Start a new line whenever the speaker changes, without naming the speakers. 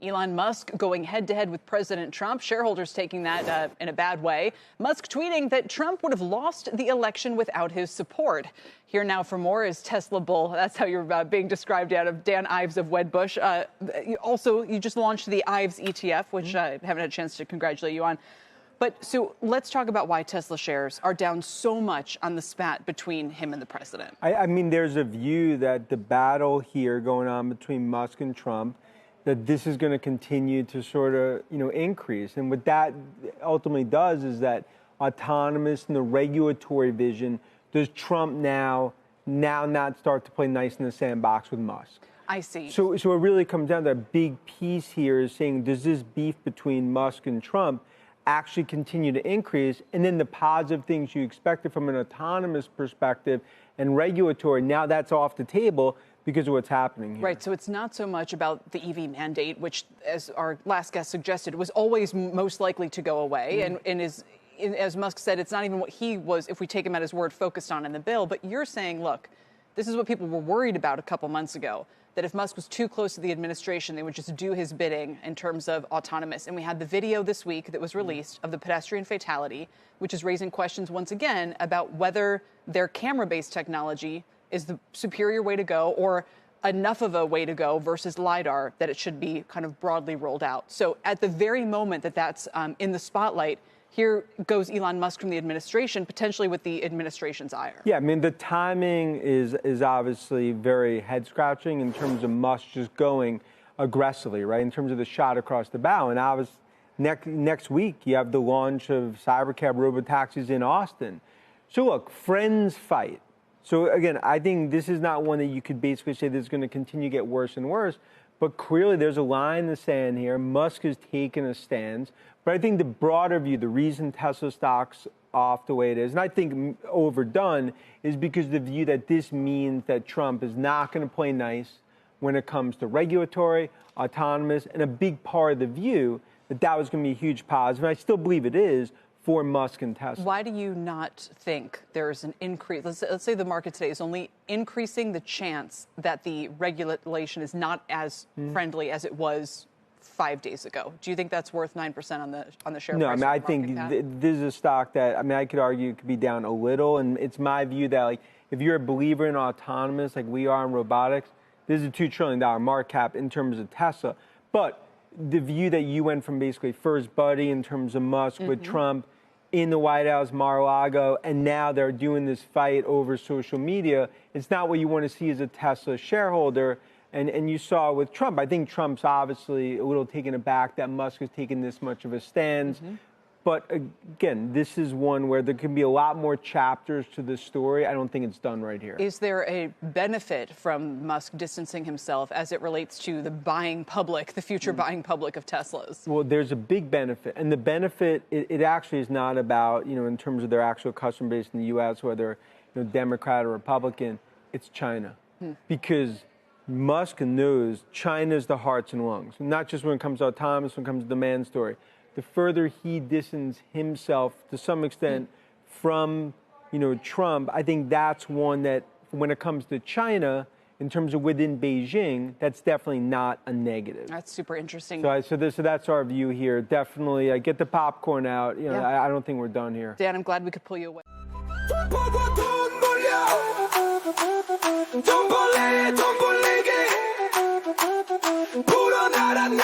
Elon Musk going head-to-head with President Trump, shareholders taking that in a bad way. Musk tweeting that Trump would have lost the election without his support. Here now for more is Tesla Bull. That's how you're being described out of Dan Ives of Wedbush. You just launched the Ives ETF, which I haven't had a chance to congratulate you on. But so let's talk about why Tesla shares are down so much on the spat between him and the president.
I mean, there's a view that the battle here going on between Musk and Trump, that this is going to continue to sort of, increase. And what that ultimately does is that autonomous and the regulatory vision, does Trump now not start to play nice in the sandbox with Musk?
I see.
So it really comes down to a big piece here is saying, does this beef between Musk and Trump actually continue to increase? And then the positive things you expected from an autonomous perspective and regulatory, now that's off the table because of what's happening here.
Right, so it's not so much about the EV mandate, which, as our last guest suggested, was always most likely to go away, and is, as Musk said, it's not even what he was, if we take him at his word, focused on in the bill. But you're saying, look, this is what people were worried about a couple months ago, that if Musk was too close to the administration, they would just do his bidding in terms of autonomous. And we had the video this week that was released of the pedestrian fatality, which is raising questions once again about whether their camera-based technology is the superior way to go or enough of a way to go versus LiDAR that it should be kind of broadly rolled out. So at the very moment that that's in the spotlight, here goes Elon Musk from the administration, potentially with the administration's ire.
Yeah, I mean, the timing is obviously very head-scratching in terms of Musk just going aggressively, right, in terms of the shot across the bow. And next week, you have the launch of Cybercab robotaxis in Austin. So look, friends fight. So again, I think this is not one that you could basically say this is going to continue to get worse and worse. But clearly, there's a line in the sand here. Musk has taken a stance. But I think the broader view, the reason Tesla stock's off the way it is, and I think overdone, is because the view that this means that Trump is not going to play nice when it comes to regulatory, autonomous, and a big part of the view that was going to be a huge positive. And I still believe it is for Musk and Tesla.
Why do you not think there's an increase? Let's say the market today is only increasing the chance that the regulation is not as friendly as it was 5 days ago. Do you think that's worth 9% on the share price?
No, I mean, I think this is a stock that, I mean, I could argue it could be down a little. And it's my view that, like, if you're a believer in autonomous, like we are in robotics, this is a $2 trillion market cap in terms of Tesla. But the view that you went from basically first buddy in terms of Musk with Trump in the White House, Mar-a-Lago, and now they're doing this fight over social media, it's not what you want to see as a Tesla shareholder. And you saw with Trump, I think Trump's obviously a little taken aback that Musk has taken this much of a stance. But again, this is one where there can be a lot more chapters to this story. I don't think it's done right here.
Is there a benefit from Musk distancing himself as it relates to the buying public, the future buying public of Teslas?
Well, there's a big benefit. And the benefit, it actually is not about, in terms of their actual customer base in the U.S., whether Democrat or Republican, it's China. Because Musk knows China's the hearts and lungs, not just when it comes to autonomous, when it comes to demand story. The further he distances himself to some extent from, Trump, I think that's one that when it comes to China, in terms of within Beijing, that's definitely not a negative.
That's super interesting.
So that's our view here. Definitely get the popcorn out. I don't think we're done here.
Dan, I'm glad we could pull you away.
돈 벌리게 불어나란